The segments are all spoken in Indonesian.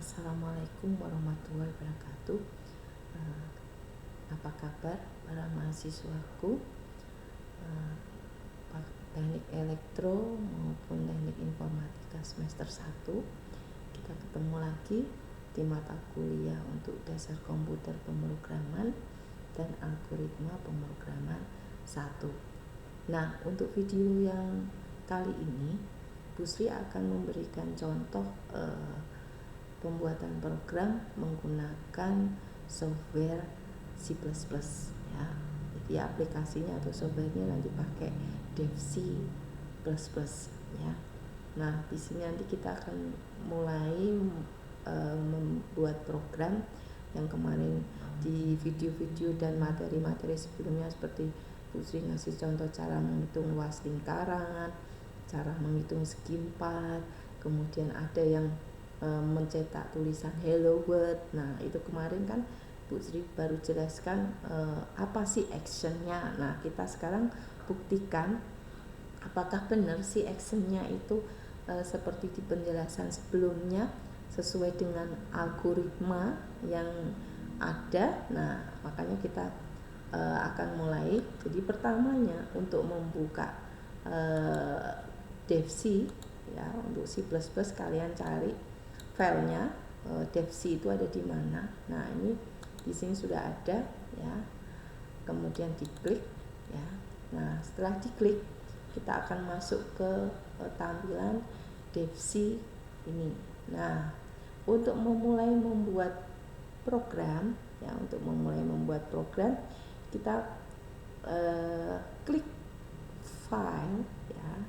Assalamualaikum warahmatullahi wabarakatuh. Apa kabar para mahasiswaku, teknik elektro maupun teknik informatika semester 1. Kita ketemu lagi di mata kuliah untuk dasar komputer pemrograman dan algoritma pemrograman 1. Nah, untuk video yang kali ini Bu Sri akan memberikan contoh pembuatan program menggunakan software C++ ya. Jadi aplikasinya atau softwarenya nanti pakai Dev C++ ya. Nah, di sini nanti kita akan mulai membuat program yang kemarin di video-video dan materi-materi sebelumnya seperti Bu Sri ngasih contoh cara menghitung luas lingkaran, cara menghitung segi 4, kemudian ada yang mencetak tulisan hello world. Nah, itu kemarin kan Bu Sri baru jelaskan apa sih actionnya. Nah, kita sekarang buktikan apakah benar sih actionnya itu seperti di penjelasan sebelumnya sesuai dengan algoritma yang ada. Nah, makanya kita akan mulai. Jadi pertamanya untuk membuka Dev C ya, untuk C++ kalian cari filenya Dev C itu ada di mana. Nah, ini di sini sudah ada ya. Kemudian diklik ya. Nah, setelah diklik kita akan masuk ke tampilan Dev C ini. Nah, untuk memulai membuat program ya, kita klik file ya.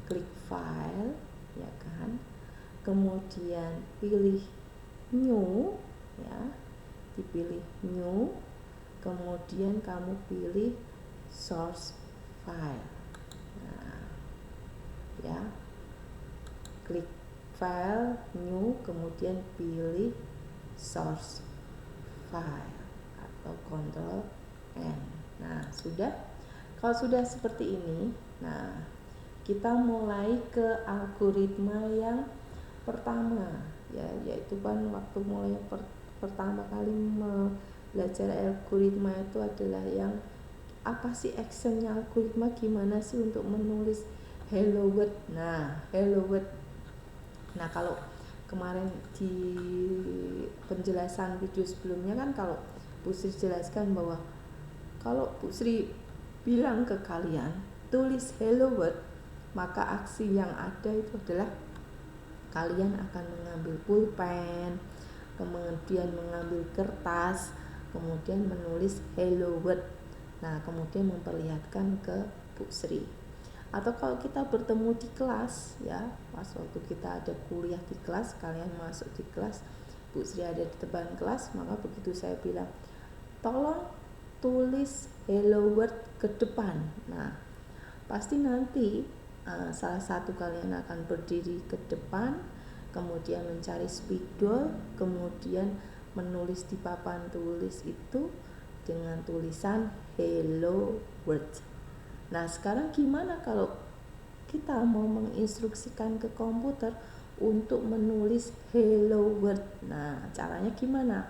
Klik file ya kan. Kemudian pilih new ya, dipilih new, kemudian kamu pilih source file. Nah, ya, klik file new, kemudian pilih source file atau Ctrl N. Nah, sudah. Kalau sudah seperti ini, nah kita mulai ke algoritma yang pertama ya, yaitu kan waktu mulai pertama kali belajar algoritma itu adalah yang apa sih actionnya algoritma, gimana sih untuk menulis hello world. Nah, hello world. Nah, kalau kemarin di penjelasan video sebelumnya kan kalau Bu Sri jelaskan bahwa kalau Bu Sri bilang ke kalian tulis hello world, maka aksi yang ada itu adalah kalian akan mengambil pulpen, kemudian mengambil kertas, kemudian menulis hello world. Nah, kemudian memperlihatkan ke Bu Sri. Atau kalau kita bertemu di kelas ya, pas waktu kita ada kuliah di kelas, kalian masuk di kelas, Bu Sri ada di depan kelas, maka begitu saya bilang tolong tulis hello world ke depan. Nah, pasti nanti salah satu kalian akan berdiri ke depan, kemudian mencari spidol, kemudian menulis di papan tulis itu dengan tulisan hello world. Nah, sekarang gimana kalau kita mau menginstruksikan ke komputer untuk menulis hello world? Nah, caranya gimana?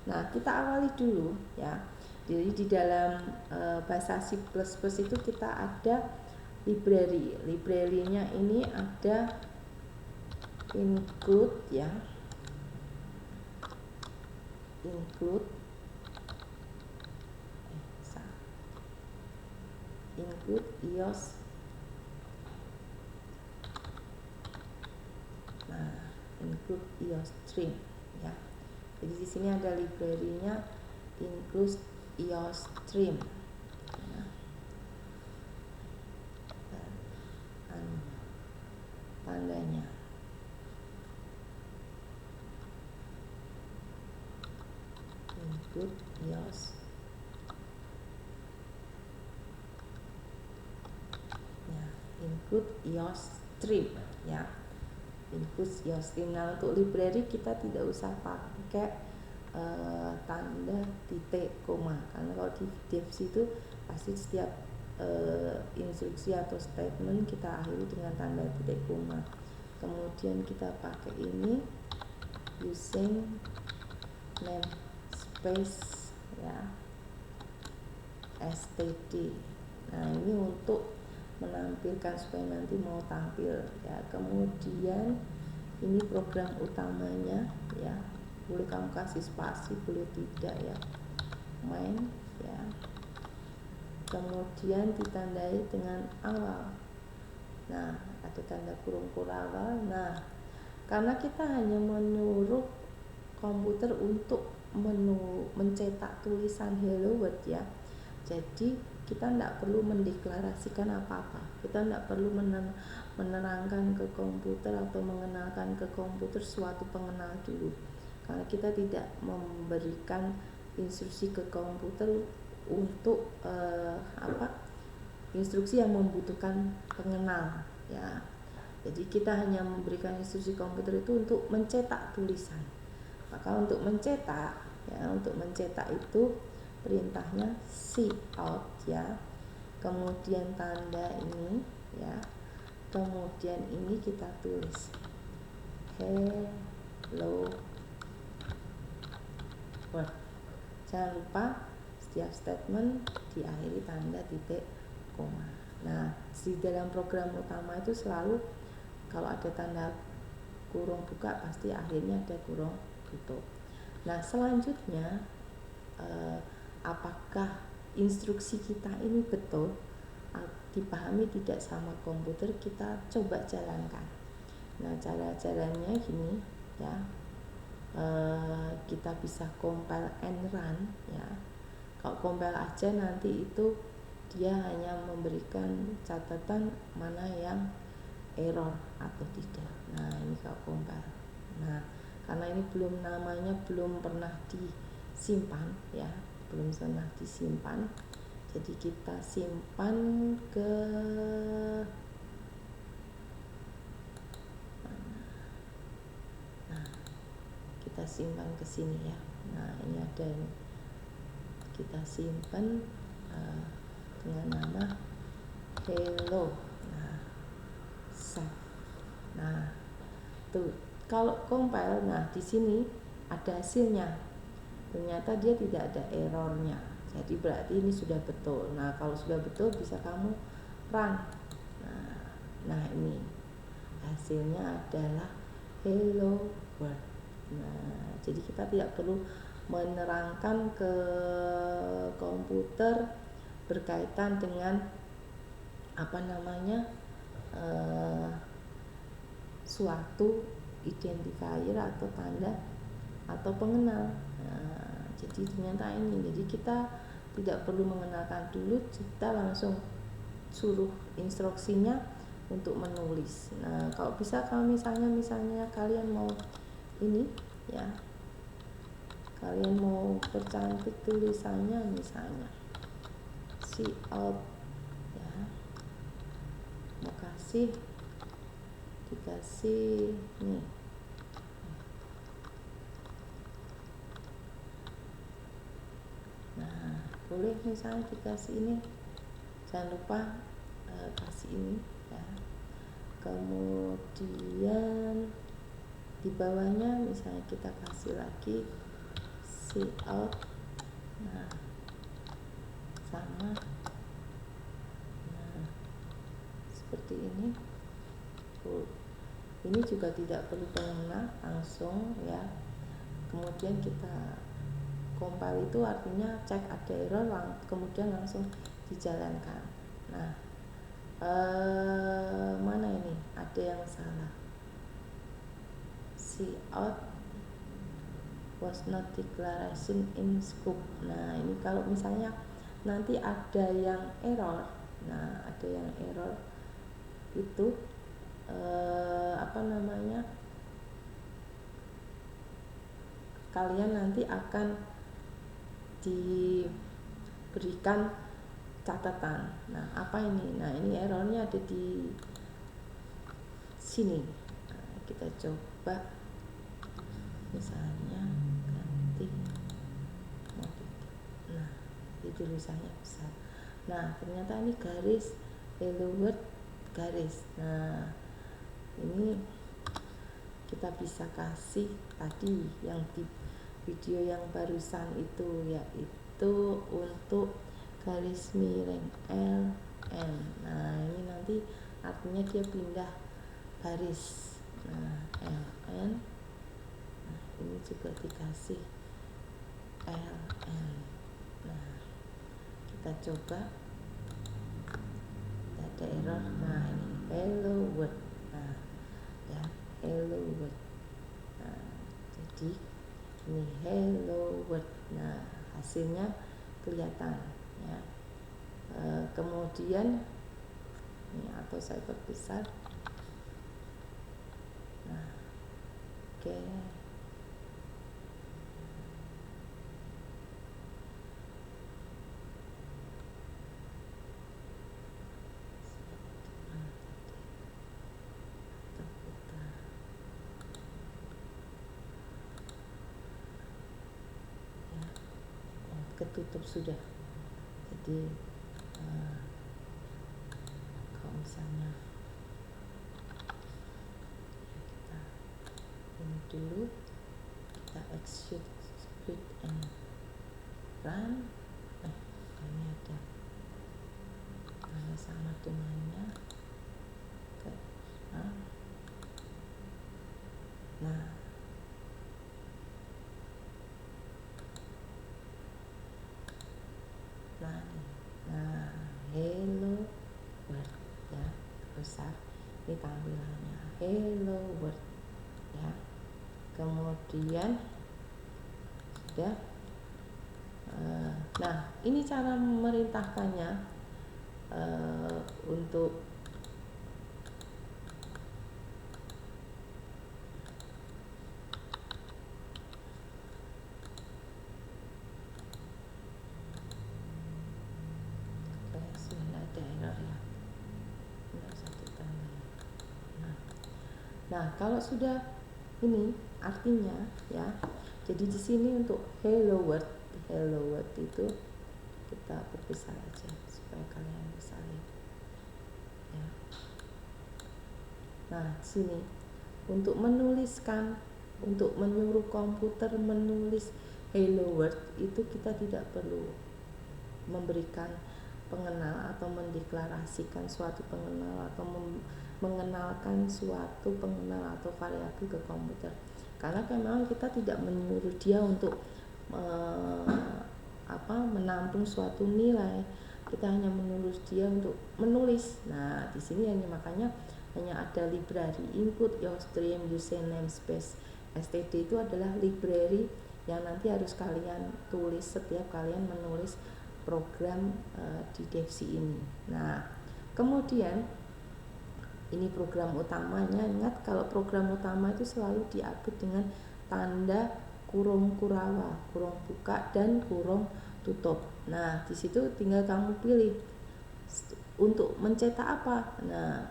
Nah, kita awali dulu ya. Jadi di dalam bahasa C++ itu kita ada library-nya ini ada include ya, include IOS. Nah, include IOS stream ya. Jadi di sini ada library-nya include IOS stream. Tandanya include IOS ya, include IOS stream ya, include IOS stream. Nah, untuk library kita tidak usah pakai tanda titik koma, karena kalau di Dev C itu pasti setiap instruksi atau statement kita akhiri dengan tanda titik koma. Kemudian kita pakai ini using namespace ya, std. Nah ini untuk menampilkan supaya nanti mau tampil ya. Kemudian ini program utamanya ya, boleh kamu kasih spasi, boleh tidak ya, main ya. Kemudian ditandai dengan awal. Nah ada tanda kurung awal. Nah karena kita hanya menyuruh komputer untuk mencetak tulisan hello world ya, jadi kita tidak perlu mendeklarasikan apa-apa, kita tidak perlu menerangkan ke komputer atau mengenalkan ke komputer suatu pengenal dulu, karena kita tidak memberikan instruksi ke komputer untuk instruksi yang membutuhkan pengenal ya. Jadi kita hanya memberikan instruksi komputer itu untuk mencetak tulisan. Maka untuk mencetak ya, untuk mencetak itu perintahnya cout ya, kemudian tanda ini ya, kemudian ini kita tulis hello world. Jangan lupa setiap statement diakhiri tanda titik koma. Nah di dalam program utama itu selalu kalau ada tanda kurung buka pasti akhirnya ada kurung tutup. Nah selanjutnya apakah instruksi kita ini betul dipahami tidak sama komputer, kita coba jalankan. Nah cara-caranya gini ya, kita bisa compile and run ya. Kalau compile aja nanti itu dia hanya memberikan catatan mana yang error atau tidak. Nah ini kalau compile. Nah karena ini namanya belum pernah disimpan ya, belum pernah disimpan, jadi kita simpan ke kita simpan ke sini ya. Nah ini ada ini, kita simpan dengan nama hello. Nah save. Nah tuh kalau compile, nah di sini ada hasilnya, ternyata dia tidak ada errornya, jadi berarti ini sudah betul. Nah kalau sudah betul bisa kamu run. Nah ini hasilnya adalah hello world. Nah jadi kita tidak perlu menerangkan ke komputer berkaitan dengan apa namanya suatu identifier atau tanda atau pengenal. Nah, jadi ternyata ini, jadi kita tidak perlu mengenalkan dulu, kita langsung suruh instruksinya untuk menulis. Nah kalau bisa kalau misalnya kalian mau ini ya, kalian mau percantik tulisannya, misalnya cout ya, mau dikasih nih boleh misalnya dikasih ini, jangan lupa kasih ini ya. Kemudian di bawahnya misalnya kita kasih lagi cout. Nah sama, nah seperti ini. Ini juga tidak perlu pengenal, langsung ya. Kemudian kita compile, itu artinya cek ada error, kemudian langsung dijalankan. Nah mana ini ada yang salah, cout was not declaration in scope. Nah ini kalau misalnya nanti ada yang error, nah ada yang error itu apa namanya, kalian nanti akan diberikan catatan. Nah apa ini? Nah ini errornya ada di sini. Nah, kita coba misalnya ganti motif. Nah itu tulisannya besar. Nah ternyata ini garis hello world garis. Nah ini kita bisa kasih tadi yang di video yang barusan itu, yaitu untuk garis miring LN. Nah ini nanti artinya dia pindah baris. Nah LN, nah ini juga dikasih LN. Nah kita coba, ada error. Nah ini hello world. Nah ya, hello world. Nah jadi ini hello world. Nah hasilnya kelihatan ya. Kemudian ini, atau saya perbesar. Nah oke. Ketutup sudah. Jadi kalau misalnya kita ini dulu, kita execute script and run. Ini ada sama dengannya. Oke. Nah hello world ya, besar ini tampilannya hello world ya. Kemudian sudah. Nah ini cara memerintahkannya untuk Nah, kalau sudah ini artinya ya. Jadi di sini untuk hello world itu kita perbesar aja supaya kalian bisa lihat. Ya. Nah, di sini untuk menuliskan, untuk menyuruh komputer menulis hello world itu kita tidak perlu memberikan pengenal atau mendeklarasikan suatu pengenal atau mengenalkan suatu pengenal atau variabel ke komputer, karena memang kita tidak menyuruh dia untuk menampung suatu nilai, kita hanya menulis dia untuk menulis. Nah di sini makanya hanya ada library input your stream using namespace. std itu adalah library yang nanti harus kalian tulis setiap kalian menulis program di Devsi ini. Nah kemudian ini program utamanya. Ingat kalau program utama itu selalu diupdate dengan tanda kurung kurawa, kurung buka dan kurung tutup. Nah di situ tinggal kamu pilih untuk mencetak apa. Nah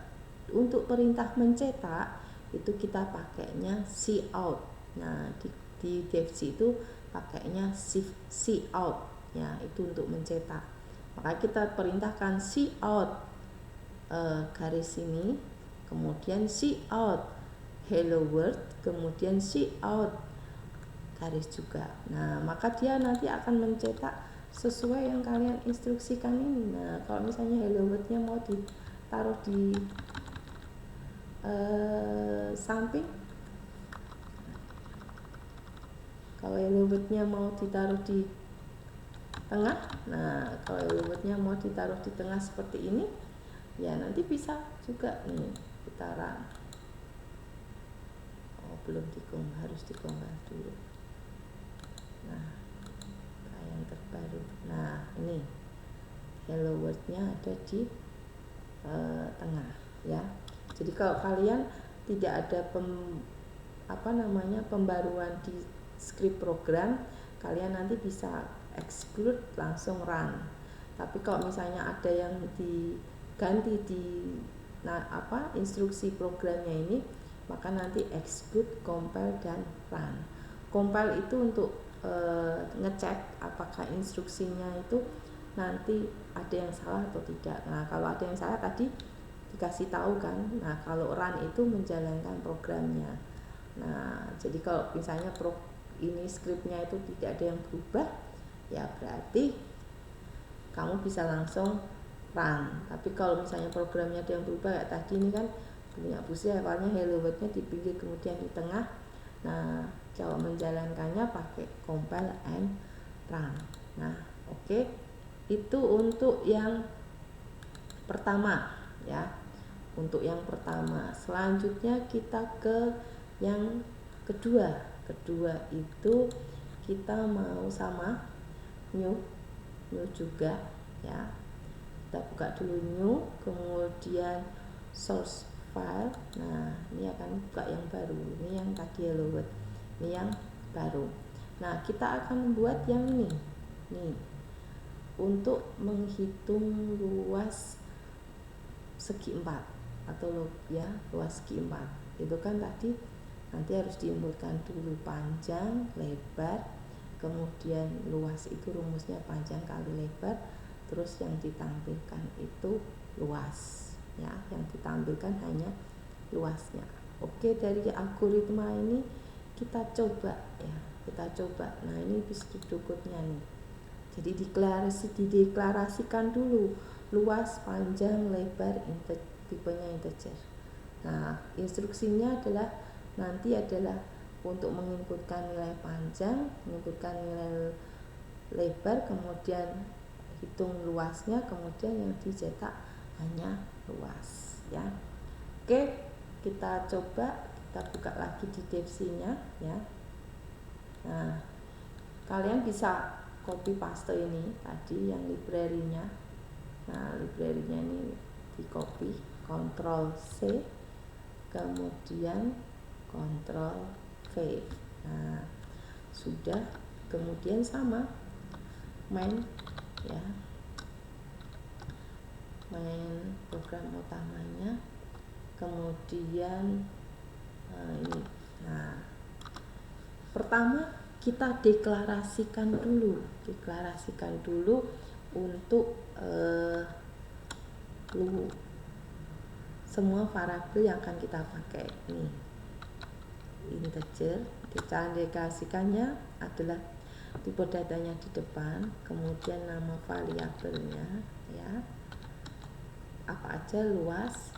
untuk perintah mencetak itu kita pakainya cout. Nah di Devsi itu pakainya cout ya, itu untuk mencetak. Maka kita perintahkan cout garis ini, kemudian cout hello world, kemudian cout garis juga. Nah maka dia nanti akan mencetak sesuai yang kalian instruksikan ini. Nah kalau misalnya hello world-nya mau ditaruh di samping, kalau hello world-nya mau ditaruh di tengah, nah kalau hello world-nya mau ditaruh di tengah seperti ini ya nanti bisa juga nih kita run. Belum diunggah, harus diunggah dulu. Nah yang terbaru. Nah ini hello world-nya ada di tengah ya. Jadi kalau kalian tidak ada pembaruan di script program, kalian nanti bisa execute langsung run. Tapi kalau misalnya ada yang diganti di instruksi programnya ini, maka nanti execute, compile dan run. Compile itu untuk ngecek apakah instruksinya itu nanti ada yang salah atau tidak. Nah kalau ada yang salah tadi dikasih tahu kan. Nah kalau run itu menjalankan programnya. Nah, jadi kalau misalnya ini scriptnya itu tidak ada yang berubah, ya berarti kamu bisa langsung run. Tapi kalau misalnya programnya ada yang berubah kayak tadi ini kan punya Busy awalnya hello world-nya di pinggir kemudian di tengah. Nah, kalau menjalankannya pakai compile and run. Nah, oke. Itu untuk yang pertama ya. Untuk yang pertama. Selanjutnya kita ke yang kedua. Kedua itu kita mau sama new juga ya. Kita buka dulu new, kemudian source file. Nah, ini akan buka yang baru. Ini yang tadi hello world. Ini yang baru. Nah, kita akan buat yang ini. Nih. Untuk menghitung luas segi 4 atau ya, luas segi 4. Itu kan tadi nanti harus diinputkan dulu panjang, lebar, kemudian luas itu rumusnya panjang kali lebar, terus yang ditampilkan itu luas ya, yang ditampilkan hanya luasnya. Oke, dari algoritma ini kita coba ya, kita coba. Nah, ini bis berikutnya nih. Jadi dideklarasikan dulu luas, panjang, lebar, tipenya integer. Nah, instruksinya adalah nanti adalah untuk menginputkan nilai panjang, menginputkan nilai lebar, kemudian hitung luasnya, kemudian yang dicetak hanya luas ya. Oke, kita coba, kita buka lagi di devc-nya ya. Nah, kalian bisa copy paste ini tadi yang library-nya. Nah, library-nya ini di copy, Ctrl C, kemudian Ctrl V. Nah, sudah, kemudian sama main ya, main program utamanya, kemudian ini. Nah, pertama kita deklarasikan dulu untuk semua variabel yang akan kita pakai nih. Integer, cara deklarasikannya adalah tipe datanya di depan, kemudian nama variabelnya ya, apa aja, luas,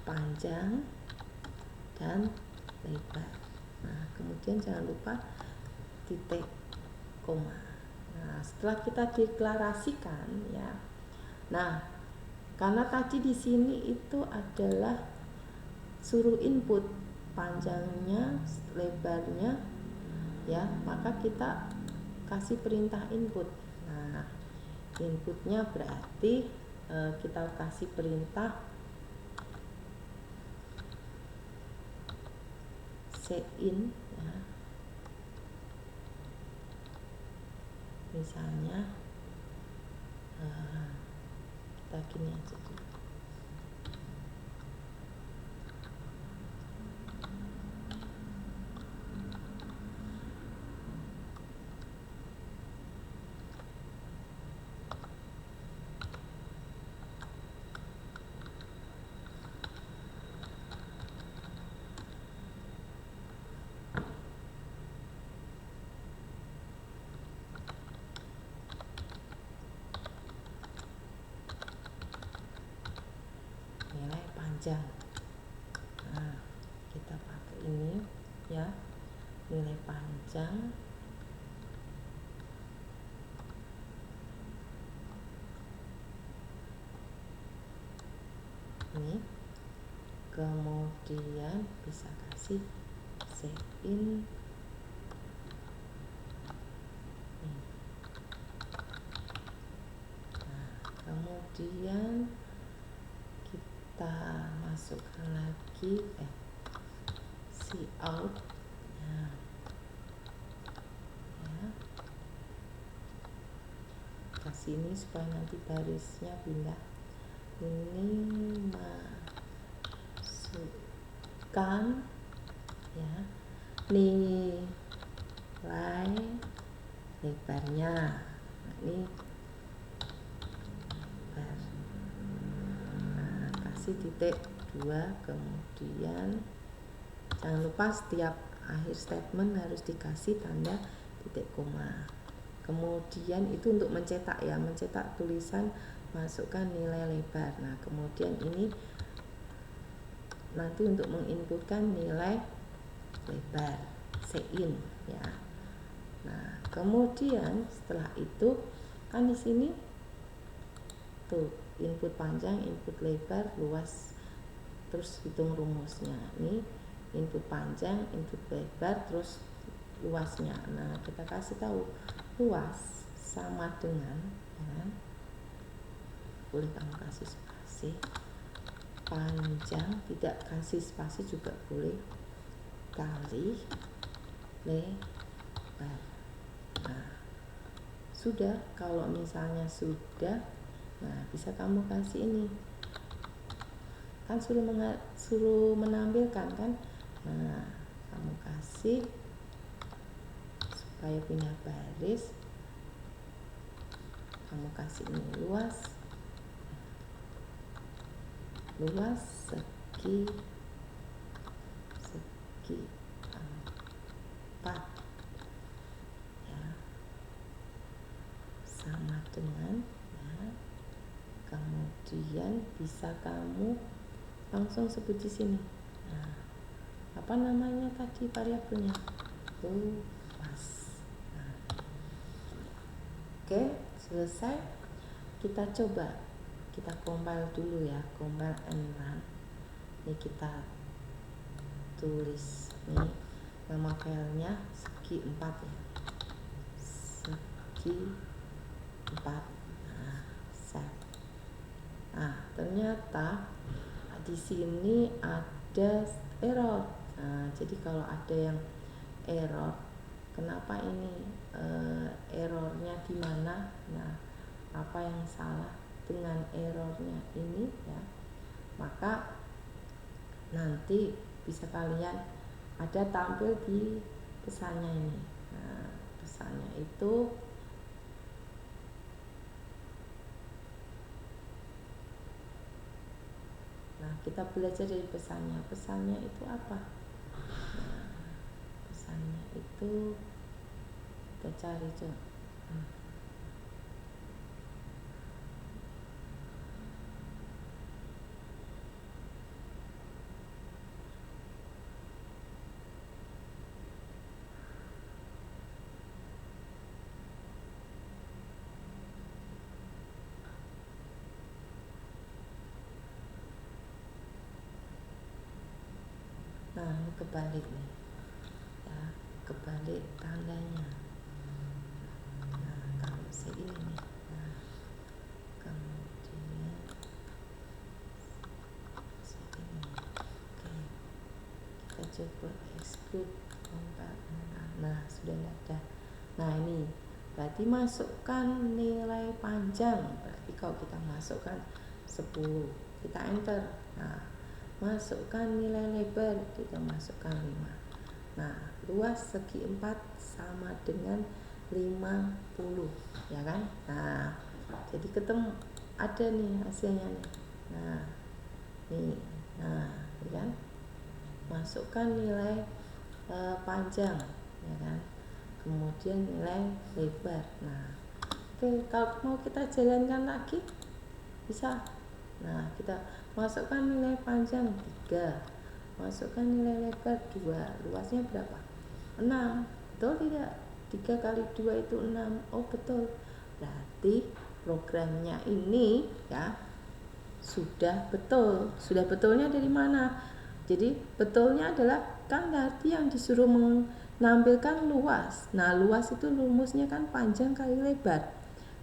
panjang, dan lebar. Nah, kemudian jangan lupa titik koma. Nah, setelah kita deklarasikan ya, nah karena tadi di sini itu adalah suruh input panjangnya, lebarnya ya, maka kita kasih perintah input. Nah, inputnya berarti kita kasih perintah setIn ya. Misalnya kita gini aja dulu. Nilai panjang. Nah, kita pakai ini ya, nilai panjang. Ini kemudian bisa kasih setIn. Nah, kemudian kita masukkan lagi cout ya. Kasih ini supaya nanti barisnya pindah. Ini masukkan ya nilai lebarnya. Nah, ini lebar. Nah, kasih titik 2, kemudian Jangan lupa setiap akhir statement harus dikasih tanda titik koma. Kemudian itu untuk mencetak ya, mencetak tulisan, masukkan nilai lebar. Nah, kemudian ini nanti untuk menginputkan nilai lebar, sein ya. Nah, kemudian setelah itu kan di sini tuh input panjang, input lebar, luas, terus hitung rumusnya. Ini input panjang, input lebar, terus luasnya. Nah, kita kasih tahu luas sama dengan ya, boleh kamu kasih spasi, panjang tidak kasih spasi juga boleh, kali lebar. Nah, sudah. Kalau misalnya sudah, nah bisa kamu kasih ini, kan suruh menampilkan kan. Nah, kamu kasih supaya punya baris, kamu kasih ini luas segi 4 ya, sama dengan ya. Kemudian bisa kamu langsung sebut di sini. Nah, apa namanya tadi variabelnya? Luas. Nah, oke, selesai. Kita coba, kita compile dulu ya, compile and run. Ini kita tulis nih nama filenya segi 4 ya, segi 4. Nah, save. Nah, ternyata di sini ada error. Nah, jadi kalau ada yang error, kenapa ini errornya di mana? Nah, apa yang salah dengan errornya ini ya? Maka nanti bisa kalian ada tampil di pesannya ini. Nah, pesannya itu kita belajar dari pesannya. Pesannya itu apa? Nah, pesannya itu kita cari coba. Nah, ini kebalik nih ya, kebalik tandanya. Nah, kalau ini nih, nah kemudian ini. Oke, kita coba exclude kontak. Nah, sudah tidak ada. Nah, ini berarti masukkan nilai panjang. Berarti kalau kita masukkan 10, kita enter. Nah, masukkan nilai lebar, kita masukkan 5. Nah, luas segi 4 sama dengan 50 ya kan. Nah, jadi ketemu ada nih hasilnya nih. Nah, nih, nah ya kan, masukkan nilai panjang ya kan, kemudian nilai lebar. Nah, oke, kalau mau kita jalankan lagi bisa. Nah, kita masukkan nilai panjang 3, masukkan nilai lebar 2, luasnya berapa? 6, betul tidak? 3 kali 2 itu 6. Oh betul, berarti programnya ini ya sudah betul. Sudah betulnya dari mana? Jadi betulnya adalah kan tadi yang disuruh menampilkan luas. Nah, luas itu rumusnya kan panjang kali lebar.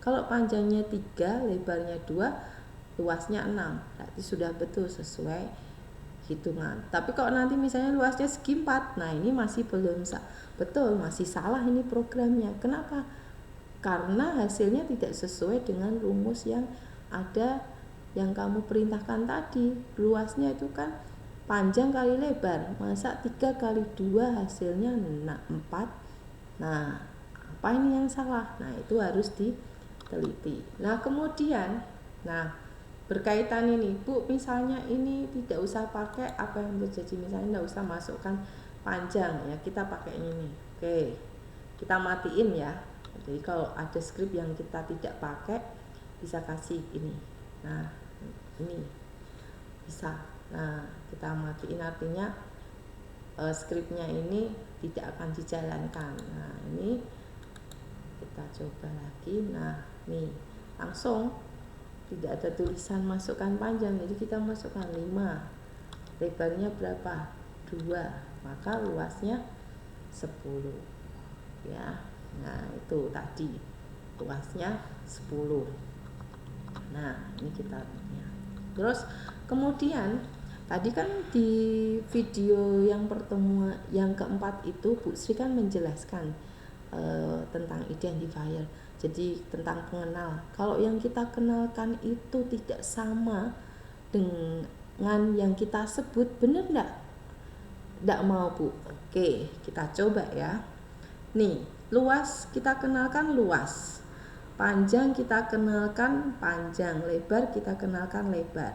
Kalau panjangnya 3, lebarnya 2, luasnya 6, berarti sudah betul sesuai hitungan. Tapi kalau nanti misalnya luasnya segi 4, nah ini masih belum betul, masih salah ini programnya. Kenapa? Karena hasilnya tidak sesuai dengan rumus yang ada, yang kamu perintahkan tadi. Luasnya itu kan panjang kali lebar, masa 3 kali 2 hasilnya 4. Nah, apa ini yang salah? Nah, itu harus diteliti. Nah, kemudian, nah berkaitan ini, Bu, misalnya ini tidak usah pakai apa yang terjadi, misalnya tidak usah masukkan panjang ya, kita pakai ini. Oke, kita matiin ya. Jadi kalau ada script yang kita tidak pakai, bisa kasih ini. Nah, ini bisa. Nah, kita matiin artinya scriptnya ini tidak akan dijalankan. Nah, ini kita coba lagi. Nah, nih langsung tidak ada tulisan masukkan panjang, jadi kita masukkan 5, lebarnya berapa? 2, maka luasnya 10 ya. Nah, itu tadi luasnya 10. Nah, ini kita punya. Terus kemudian tadi kan di video yang pertemuan yang keempat itu Bu Sri kan menjelaskan tentang identifier, jadi tentang pengenal. Kalau yang kita kenalkan itu tidak sama dengan yang kita sebut, benar enggak? Enggak mau, Bu. Oke, kita coba ya. Nih, luas kita kenalkan luas, panjang kita kenalkan panjang, lebar kita kenalkan lebar.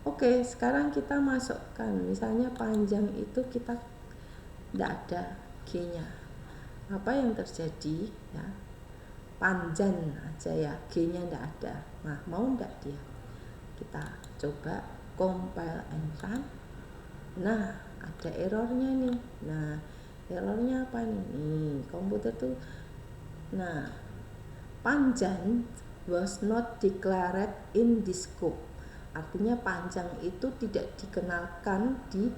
Oke, sekarang kita masukkan, misalnya panjang itu kita enggak ada G-nya. Apa yang terjadi ya? Panjang aja ya, G-nya enggak ada. Nah, mau enggak dia? Kita coba compile and run. Nah, ada errornya nih. Nah, errornya apa nih? Nih, komputer tuh. Nah, panjang was not declared in this scope. Artinya panjang itu tidak dikenalkan di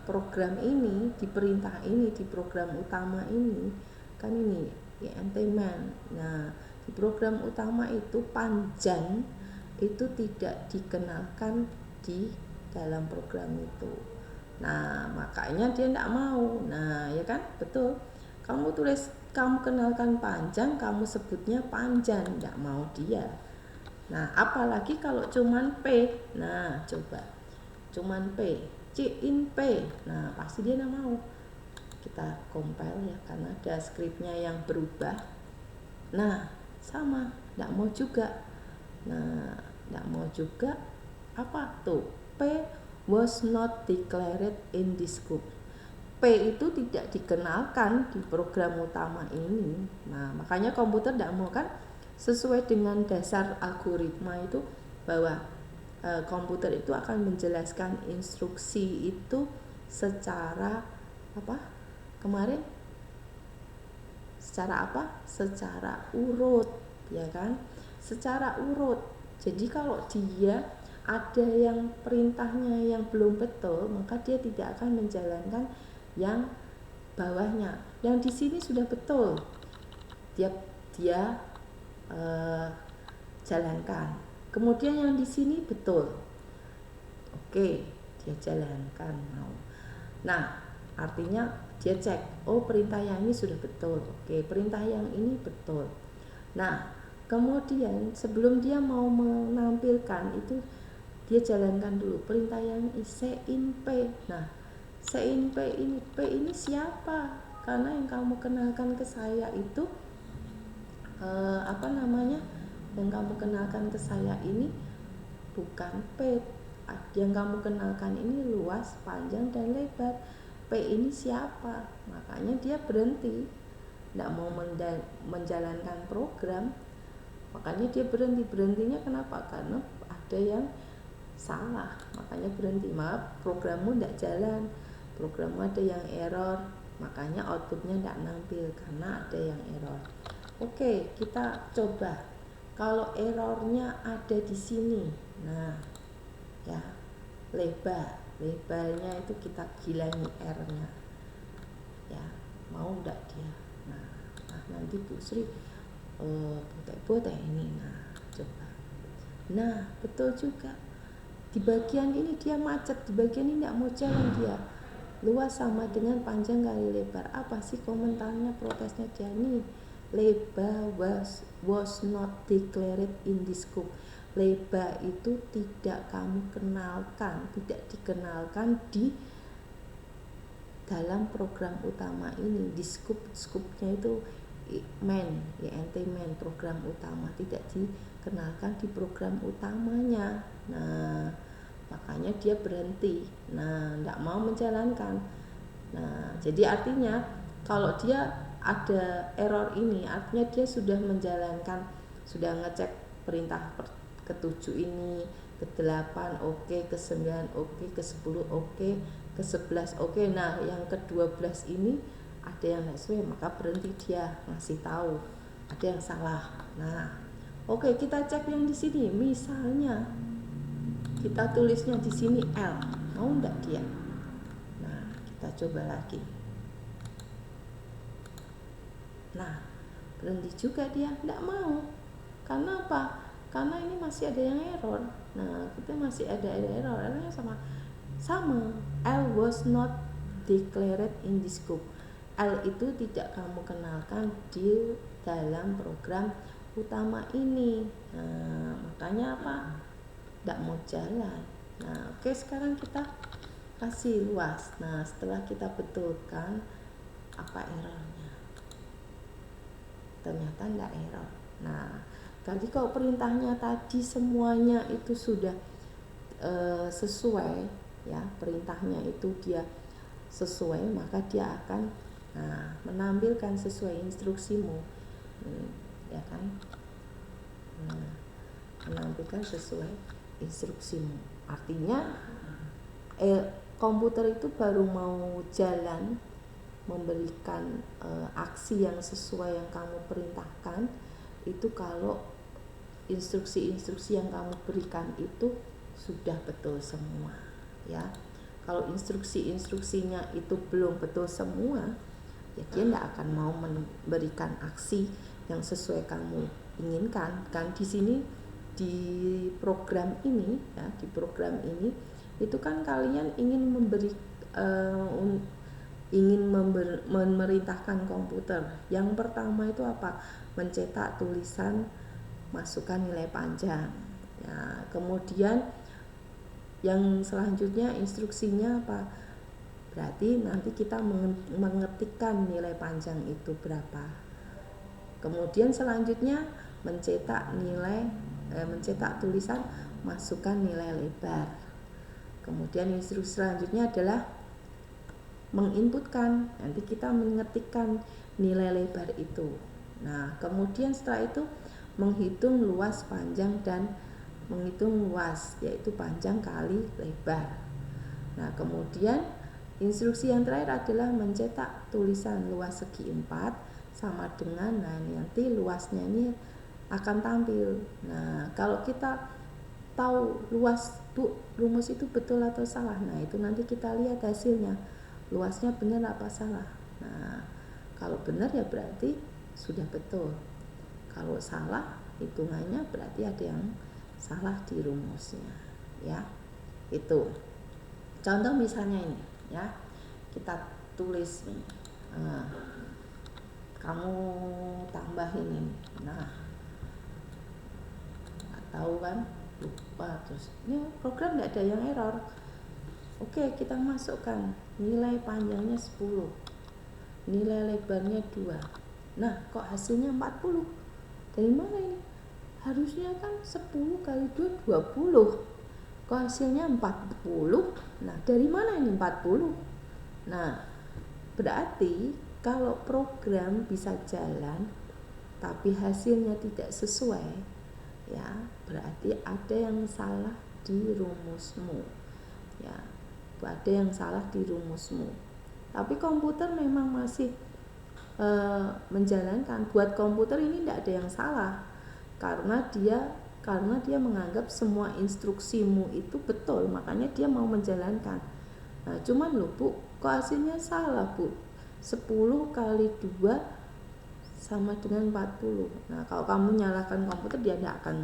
program ini, di perintah ini, di program utama ini. Kan ini man. Nah, di program utama itu panjang itu tidak dikenalkan di dalam program itu. Nah, makanya dia tidak mau. Nah, ya kan, betul. Kamu kenalkan panjang, kamu sebutnya panjang, tidak mau dia. Nah, apalagi kalau cuman P. Nah, coba cuman P, C in P. Nah, pasti dia tidak mau. Kita compile ya, karena ada scriptnya yang berubah. Nah, sama, tidak mau juga. Nah, tidak mau juga. Apa tuh? P was not declared in this scope. P itu tidak dikenalkan di program utama ini. Nah, makanya komputer tidak mau kan, sesuai dengan dasar algoritma itu bahwa komputer itu akan menjelaskan instruksi itu secara apa? Kemarin secara apa? Secara urut, ya kan? Secara urut. Jadi kalau dia ada yang perintahnya yang belum betul, maka dia tidak akan menjalankan yang bawahnya. Yang di sini sudah betul, dia jalankan. Kemudian yang di sini betul, oke, dia jalankan mau. Nah, artinya dia cek, oh perintah yang ini sudah betul, oke, perintah yang ini betul. Nah, kemudian sebelum dia mau menampilkan itu, dia jalankan dulu perintah yang in P. Nah, in P ini siapa? Karena yang kamu kenalkan ke saya itu yang kamu kenalkan ke saya ini bukan P. Yang kamu kenalkan ini luas, panjang, dan lebar. P ini siapa? Makanya dia berhenti, tidak mau menjalankan program. Makanya dia berhentinya kenapa? Karena ada yang salah, makanya berhenti. Maaf, programmu tidak jalan, programmu ada yang error, makanya outputnya tidak nampil karena ada yang error. Oke, kita coba kalau errornya ada di sini. Nah, ya, lebarnya itu kita hilangi R-nya, ya, mau enggak dia? Nah nanti Bu Sri botek ini. Nah, coba. Nah, betul juga. Di bagian ini dia macet, di bagian ini tidak mau jalan dia. Luas sama dengan panjang kali lebar. Apa sih komentarnya, protesnya dia nih? Lebar was not declared in this scope. Lebar itu tidak kamu kenalkan, tidak dikenalkan di dalam program utama ini. Di scope-nya itu main, main program utama, tidak dikenalkan di program utamanya. Nah, makanya dia berhenti. Nah, tidak mau menjalankan. Nah, jadi artinya kalau dia ada error ini, artinya dia sudah menjalankan, sudah ngecek perintah ke-7 ini, ke-8 oke, ke-9 oke, ke-10 oke, ke-11 oke. Nah, yang ke-12 ini ada yang nggak sesuai, maka berhenti, dia ngasih tahu ada yang salah. Nah, oke, kita cek yang di sini. Misalnya kita tulisnya di sini L, mau enggak dia? Nah, kita coba lagi. Nah, berhenti juga dia, enggak mau. Karena apa? Karena ini masih ada yang error. Nah, kita masih ada error. Errornya sama. L was not declared in this scope. L itu tidak kamu kenalkan di dalam program utama ini. Nah, makanya apa? Tidak mau jalan. Nah, oke, sekarang kita kasih luas. Nah, setelah kita betulkan apa errornya, ternyata tidak error. Nah, jadi kalau perintahnya tadi semuanya itu sudah sesuai, ya, perintahnya itu dia sesuai, maka dia akan menampilkan sesuai instruksimu, ya kan? Nah, menampilkan sesuai instruksimu. Artinya komputer itu baru mau jalan, memberikan aksi yang sesuai yang kamu perintahkan itu kalau instruksi-instruksi yang kamu berikan itu sudah betul semua, ya. Kalau instruksi-instruksinya itu belum betul semua, ya dia tidak akan mau memberikan aksi yang sesuai kamu inginkan. Kan di sini di program ini, ya, di program ini itu kan kalian ingin memberi memerintahkan komputer. Yang pertama itu apa? Mencetak tulisan, masukkan nilai panjang. Ya, kemudian yang selanjutnya instruksinya apa? Berarti nanti kita mengetikkan nilai panjang itu berapa. Kemudian selanjutnya mencetak tulisan, masukkan nilai lebar. Kemudian instruksi selanjutnya adalah menginputkan, nanti kita mengetikkan nilai lebar itu. Nah, kemudian setelah itu menghitung luas, panjang, dan menghitung luas, yaitu panjang kali lebar. Nah, kemudian instruksi yang terakhir adalah mencetak tulisan luas segi 4 sama dengan, nanti luasnya ini akan tampil. Nah, kalau kita tahu luas, rumus itu betul atau salah, nah itu nanti kita lihat hasilnya, luasnya benar apa salah. Nah, kalau benar ya berarti sudah betul. Kalau salah, hitungannya berarti ada yang salah di rumusnya, ya. Itu contoh misalnya ini, ya, kita tulis nih, kamu tambahin ini, nah, nggak tahu kan, lupa, terus ini program nggak ada yang error. Oke, kita masukkan nilai panjangnya 10, nilai lebarnya 2. Nah, kok hasilnya 40? Dari mana ini? Harusnya kan 10 kali 2 20. Kok hasilnya 40? Nah, dari mana ini 40? Nah, berarti kalau program bisa jalan tapi hasilnya tidak sesuai, ya, berarti ada yang salah di rumusmu. Ya, ada yang salah di rumusmu. Tapi komputer memang masih menjalankan. Buat komputer ini tidak ada yang salah, karena dia menganggap semua instruksimu itu betul, makanya dia mau menjalankan. Nah, cuman loh Bu, kok hasilnya salah Bu? 10 kali 2 sama dengan 40. Nah, kalau kamu nyalakan komputer, dia tidak akan,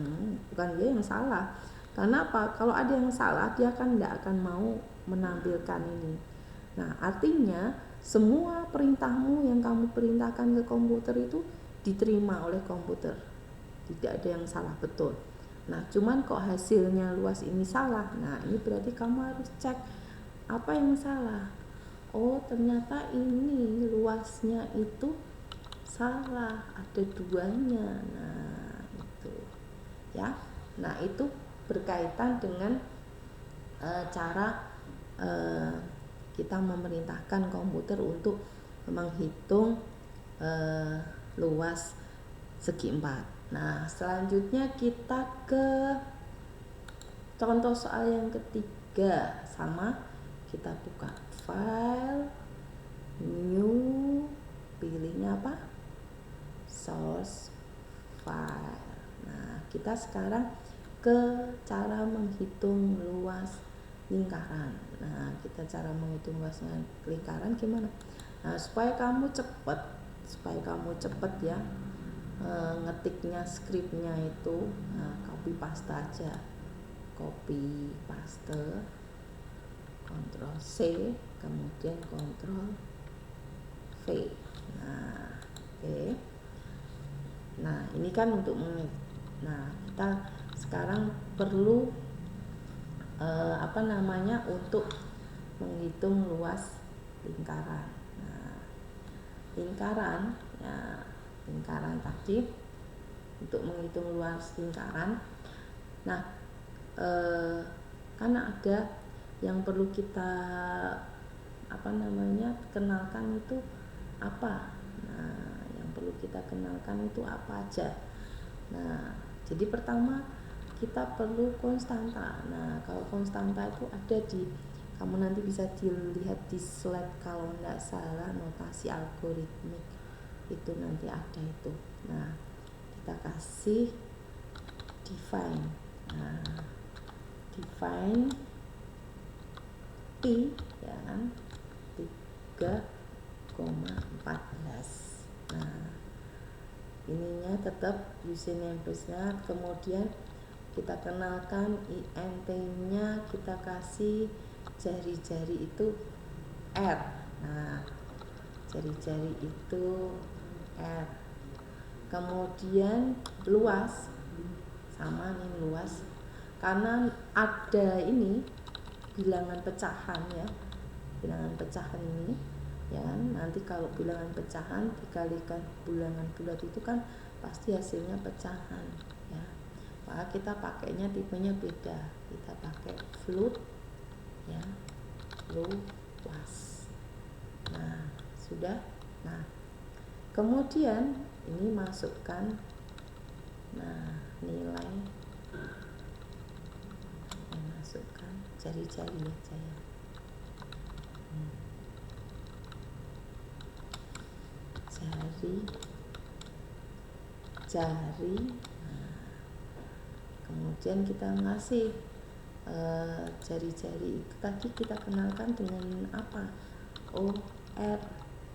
bukan dia yang salah. Karena apa? Kalau ada yang salah, dia kan tidak akan mau menampilkan ini. Nah, artinya semua perintahmu yang kamu perintahkan ke komputer itu diterima oleh komputer. Tidak ada yang salah, betul. Nah, cuman kok hasilnya luas ini salah. Nah, ini berarti kamu harus cek apa yang salah. Oh, ternyata ini luasnya itu salah, ada duanya. Nah itu ya. Nah itu berkaitan dengan cara kita memerintahkan komputer untuk menghitung luas segi 4. Nah selanjutnya kita ke contoh soal yang ketiga. Sama, kita buka file, new, pilihnya apa? Source file. Nah kita sekarang ke cara menghitung luas lingkaran. Nah kita cara menghitung luas lingkaran gimana? Nah supaya kamu cepet ya, ngetiknya skripnya itu, nah, copy paste aja, copy paste, Ctrl C, kemudian Ctrl V. Nah oke. Nah ini kan untuk nah kita sekarang perlu untuk menghitung luas lingkaran. Nah, lingkaran tadi untuk menghitung luas lingkaran. Nah, karena ada yang perlu kita kenalkan itu apa? Nah, yang perlu kita kenalkan itu apa aja? Nah, jadi pertama kita perlu konstanta. Nah, kalau konstanta itu ada kamu nanti bisa dilihat di slide kalau tidak salah, notasi algoritmik itu nanti ada itu. Nah, kita kasih define. Nah, define P ya kan 3,14. Nah, ininya tetap username password, kemudian kita kenalkan int-nya, kita kasih jari-jari itu R. Nah, jari-jari itu R. Kemudian luas sama nih luas, karena ada ini bilangan pecahan ya, bilangan pecahan ini ya. Nanti kalau bilangan pecahan dikalikan bilangan bulat itu kan pasti hasilnya pecahan ya. Maka kita pakainya tipenya beda, kita pakai float ya, luas. Nah sudah. Nah kemudian ini masukkan nilai, masukkan jari-jari aja ya. Jari. Nah, kemudian kita ngasih jari-jari itu tadi kita kenalkan dengan apa? R.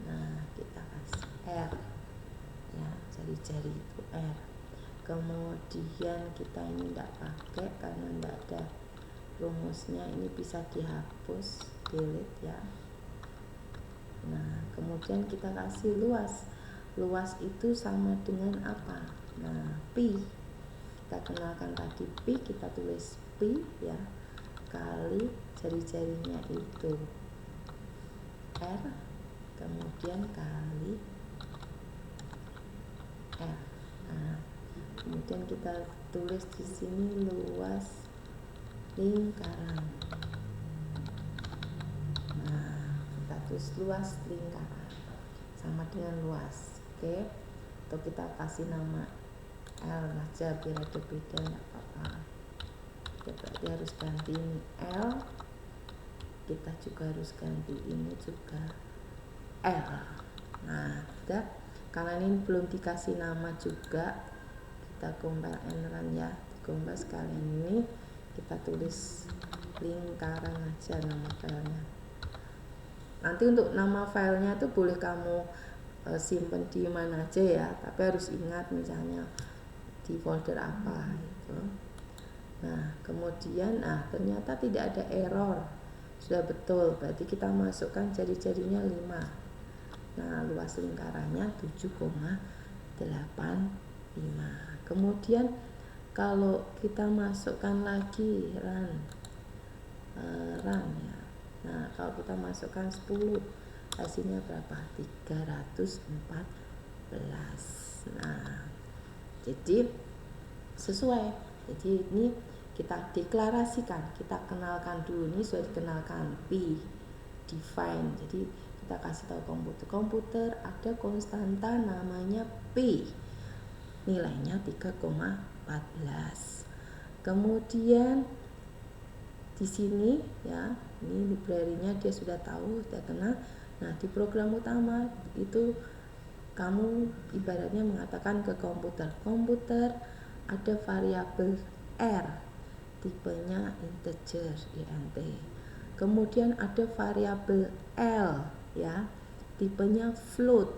Nah kita kasih R ya, jari-jari itu R. Kemudian kita ini tidak pakai karena tidak ada rumusnya, ini bisa dihapus, delete ya. Nah kemudian kita kasih luas. Luas itu sama dengan apa? Nah Pi, kita kenalkan tadi Pi, kita tulis Pi ya, kali jari-jarinya itu R, kemudian kali R. Nah kemudian kita tulis di sini luas lingkaran. Nah kita tulis luas lingkaran sama dengan luas. Oke, atau kita kasih nama L aja biar ada beda, nggak apa-apa. Ya, berarti harus ganti ini L, kita juga harus ganti ini juga L. Nah udah, karena ini belum dikasih nama juga, kita compile and run ya. Compile sekalian ini kita tulis lingkaran aja nama filenya. Nanti untuk nama filenya itu boleh kamu simpen di mana aja ya, tapi harus ingat misalnya di folder apa itu. Nah kemudian ternyata tidak ada error, sudah betul, berarti kita masukkan jari-jarinya 5. Nah luas lingkarannya 7,85. Kemudian kalau kita masukkan lagi run ya. Nah kalau kita masukkan 10, hasilnya berapa? 340. Nah, jadi sesuai. Jadi ini kita deklarasikan, kita kenalkan dulu. Ini sudah dikenalkan P, define. Jadi kita kasih tahu komputer ada konstanta namanya P, nilainya 3,14. Kemudian di sini ya, ini library-nya dia sudah tahu, sudah kenal. Nah, di program utama itu kamu ibaratnya mengatakan ke komputer ada variabel R, tipenya integer int. Kemudian ada variabel L ya, tipenya float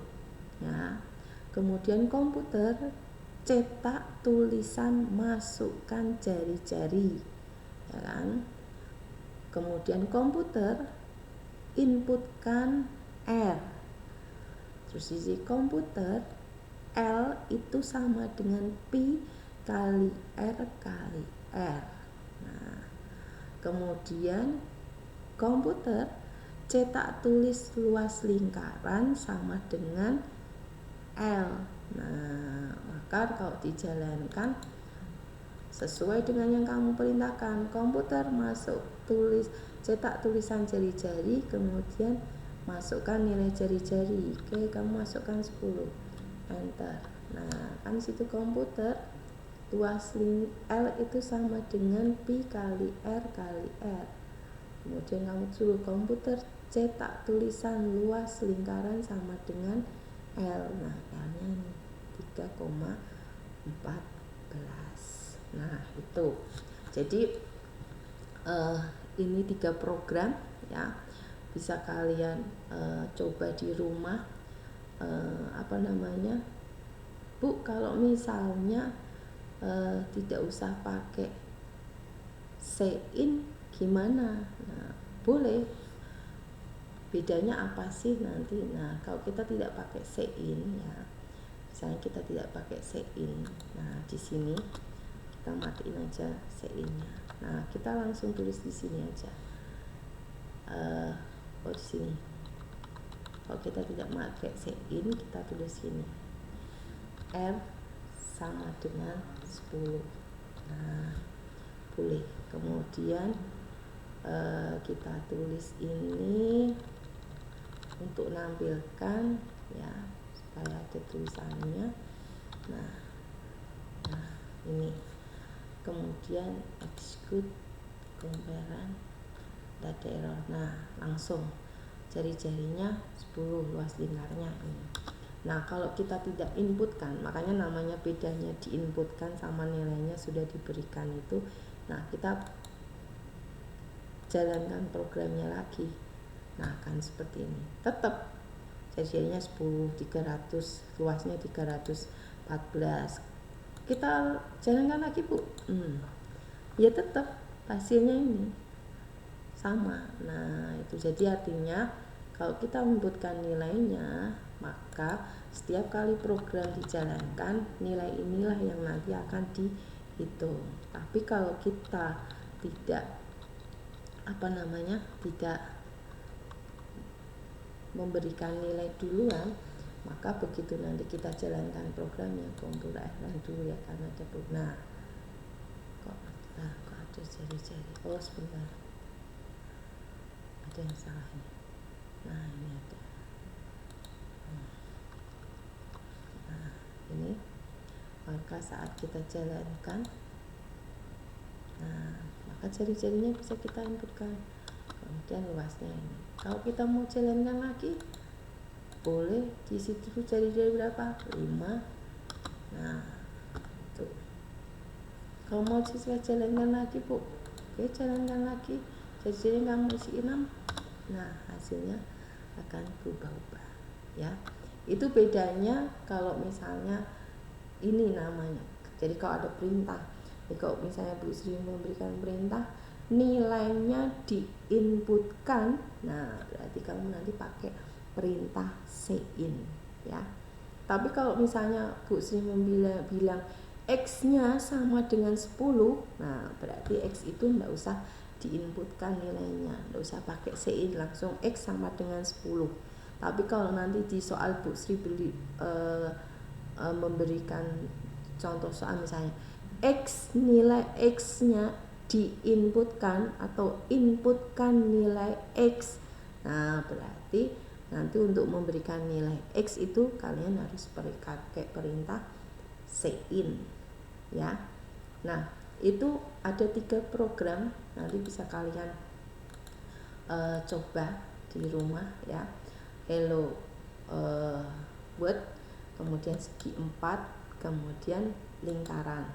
ya. Kemudian komputer cetak tulisan, masukkan jari-jari ya kan. Kemudian komputer inputkan R. Terus di komputer L itu sama dengan P kali R kali R. Nah, kemudian komputer cetak tulis luas lingkaran sama dengan L. Nah, maka kalau dijalankan sesuai dengan yang kamu perintahkan, komputer masuk tulis, cetak tulisan jari-jari, kemudian masukkan nilai jari-jari. Oke, kamu masukkan 10, enter. Nah, kan situ komputer luas L itu sama dengan P kali R kali R. Kemudian kamu suruh komputer cetak tulisan luas lingkaran sama dengan L. Nah, L-nya ini 3,14. Nah, itu. Jadi ini 3 program ya. Bisa kalian coba di rumah. Bu, kalau misalnya tidak usah pakai sein gimana? Nah, boleh. Bedanya apa sih nanti? Nah, kalau kita tidak pakai sein ya, misalnya kita tidak pakai sein, nah di sini kita matiin aja sein-nya. Nah, kita langsung tulis di sini aja. Di sini. Kalau kita tidak pakai sein, kita tulis sini. R sama dengan 10. Nah, boleh. Kemudian kita tulis ini untuk menampilkan ya, supaya ada tulisannya. Nah, ini. Kemudian execute comparean data error. Nah, langsung jari-jarinya 10, luas lingkarnya ini. Nah, kalau kita tidak inputkan, makanya namanya bedanya diinputkan sama nilainya sudah diberikan itu. Nah, kita jalankan programnya lagi. Nah, kan seperti ini. Tetap jari-jarinya 10, 300, luasnya 314. Kita jalankan lagi, Bu. Ya tetap hasilnya ini sama. Nah, itu jadi artinya kalau kita inputkan nilainya, maka setiap kali program dijalankan, nilai inilah yang nanti akan dihitung. Tapi kalau kita tidak tidak memberikan nilai duluan, maka begitu nanti kita jalankan programnya, komputer dulu ya, karena ada program. Kok ada jari-jari? Oh, sebentar, ada yang salah ini. Nah, ini ada. Nah, ini maka saat kita jalankan, nah, maka jari-jarinya bisa kita inputkan. Kemudian luasnya ini. Kalau kita mau jalankan lagi, boleh di situ jari-jari berapa? 5. Nah, tuh. Kalau mau siswa jalankan lagi, Bu, oke, jalankan lagi. Jari-jari kamu isi 6. Nah, hasilnya akan berubah-ubah ya. Itu bedanya kalau misalnya ini namanya. Jadi kalau ada perintah, jadi kalau misalnya Bu Sri memberikan perintah, nilainya diinputkan, nah berarti kamu nanti pakai perintah sein ya. Tapi kalau misalnya Bu Sri bilang X-nya sama dengan 10, nah berarti X itu enggak usah diinputkan nilainya, enggak usah pakai sein, langsung X sama dengan 10. Tapi kalau nanti di soal Bu Sri memberikan contoh soal misalnya nilai X-nya diinputkan atau inputkan nilai X. Nah, berarti nanti untuk memberikan nilai X itu kalian harus pakai perintah cin ya. Nah, itu ada 3 program, nanti bisa kalian coba di rumah ya. Hello World, kemudian segi 4, kemudian lingkaran.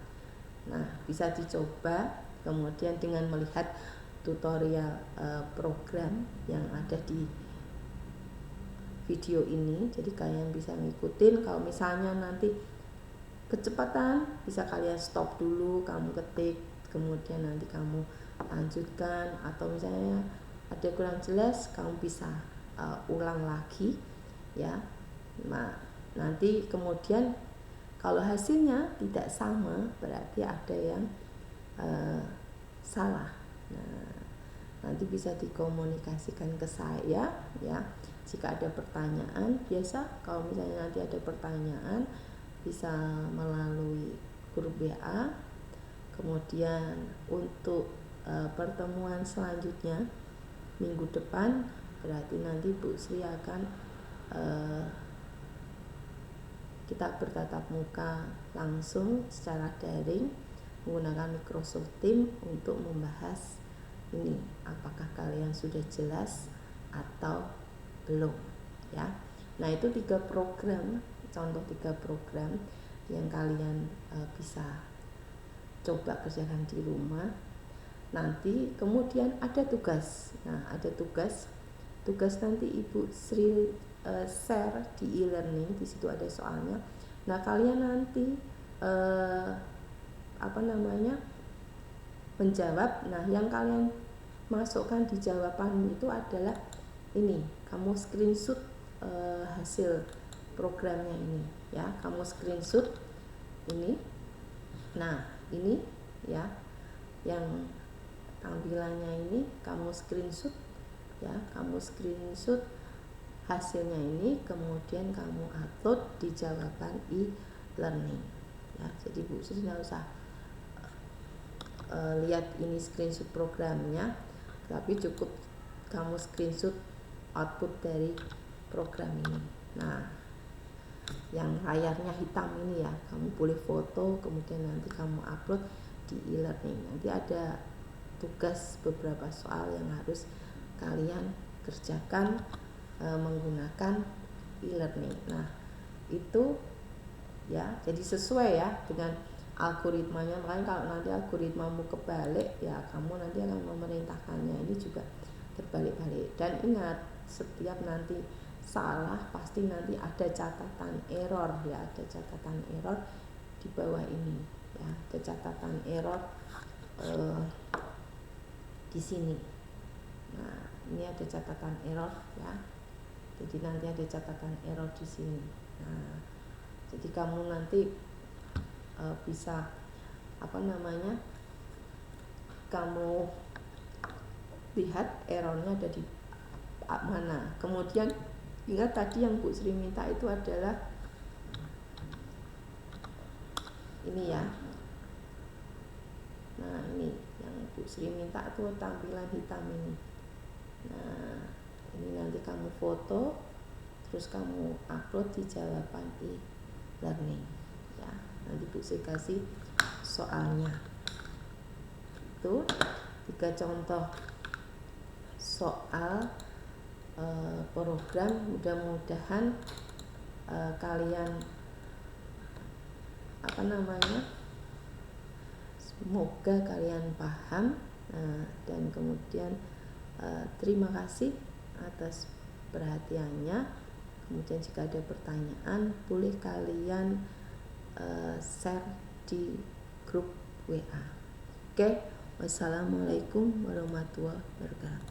Nah, bisa dicoba kemudian dengan melihat tutorial program yang ada di video ini. Jadi kalian bisa ngikutin. Kalau misalnya nanti kecepatan, bisa kalian stop dulu, kamu ketik, kemudian nanti kamu lanjutkan. Atau misalnya ada kurang jelas, kamu bisa ulang lagi ya. Nah, nanti kemudian kalau hasilnya tidak sama, berarti ada yang salah. Nah, nanti bisa dikomunikasikan ke saya ya. Jika ada pertanyaan, biasa kalau misalnya nanti ada pertanyaan bisa melalui grup WA. Kemudian untuk pertemuan selanjutnya minggu depan, berarti nanti Bu Sri akan kita bertatap muka langsung secara daring menggunakan Microsoft Teams untuk membahas ini, apakah kalian sudah jelas atau belum ya. Nah, itu 3 program, contoh 3 program yang kalian bisa coba kerjakan di rumah. Nanti kemudian ada tugas. Nah, ada tugas nanti Ibu Sri share di e-learning, di situ ada soalnya. Nah, kalian nanti menjawab. Nah, yang kalian masukkan di jawaban itu adalah ini, kamu screenshot hasil programnya ini ya, kamu screenshot ini. Nah, ini ya, yang tampilannya ini kamu screenshot ya, kamu screenshot hasilnya ini, kemudian kamu upload di jawaban e-learning ya. Jadi Bu Sri nggak usah lihat ini screenshot programnya, tapi cukup kamu screenshot output dari program ini. Nah, yang layarnya hitam ini ya, kamu boleh foto, kemudian nanti kamu upload di e-learning. Nanti ada tugas beberapa soal yang harus kalian kerjakan menggunakan e-learning. Nah, itu ya, jadi sesuai ya dengan algoritmanya. Makanya kalau nanti algoritmamu kebalik ya, kamu nanti akan memerintahkannya ini juga terbalik-balik. Dan ingat, setiap nanti salah pasti nanti ada catatan error ya, ada catatan error di bawah ini ya, ada catatan error di sini. Nah, ini ada catatan error ya, jadi nanti ada catatan error di sini. Nah, jadi kamu nanti bisa kamu lihat errornya ada di mana. Kemudian ingat tadi yang Bu Sri minta itu adalah ini ya. Nah, ini yang Bu Sri minta itu tampilan hitam ini. Nah, ini nanti kamu foto, terus kamu upload di jawaban e-learning ya. Nanti Bu Sri kasih soalnya. Itu 3 contoh soal program. Mudah-mudahan kalian semoga kalian paham. Dan kemudian terima kasih atas perhatiannya. Kemudian jika ada pertanyaan, boleh kalian share di grup WA. Oke, wassalamualaikum warahmatullahi wabarakatuh.